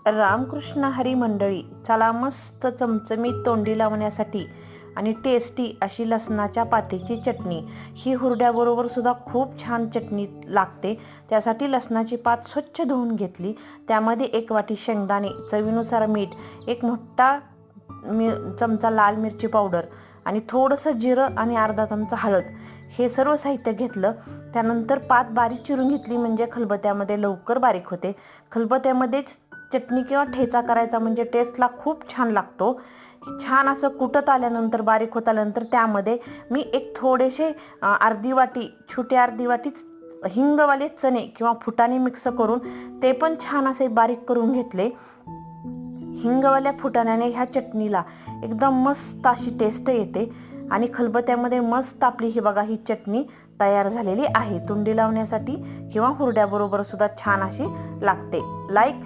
रामकृष्ण हरी मंडळी, चला मस्त चमचमीत तोंडी लावण्यासाठी आणि टेस्टी अशी लसणाच्या पातीची चटणी, ही हुरड्याबरोबर सुद्धा खूप छान चटणी लागते। त्यासाठी लसणाची पात स्वच्छ धुवून घेतली, त्यामध्ये 1 वाटी शेंगदाणे, चवीनुसार मीठ, 1 मोठा चमचा लाल मिरची पावडर आणि थोडंसं जिरं आणि अर्धा चमचा हळद, हे सर्व साहित्य घेतलं। त्यानंतर पात बारीक चिरून घेतली, म्हणजे खलबत्त्यामध्ये लवकर बारीक होते। खलबत्त्यामध्येच चटणी किंवा ठेचा करायचा, म्हणजे टेस्टला खूप छान लागतो। छान असं कुटत आल्यानंतर, बारीक होत आल्यानंतर त्यामध्ये मी एक थोडेसे अर्धी वाटी, छोटी अर्धी वाटी हिंगवाले चणे किंवा फुटाणे मिक्स करून ते पण छान असे बारीक करून घेतले। हिंगवाल्या फुटाण्याने ह्या चटणीला एकदम मस्त अशी टेस्ट येते आणि खलबत्त्यामध्ये मस्त आपली ही बघा ही चटणी तयार झालेली आहे। तोंडी लावण्यासाठी किंवा हुरड्याबरोबर सुद्धा छान अशी लागते। लाईक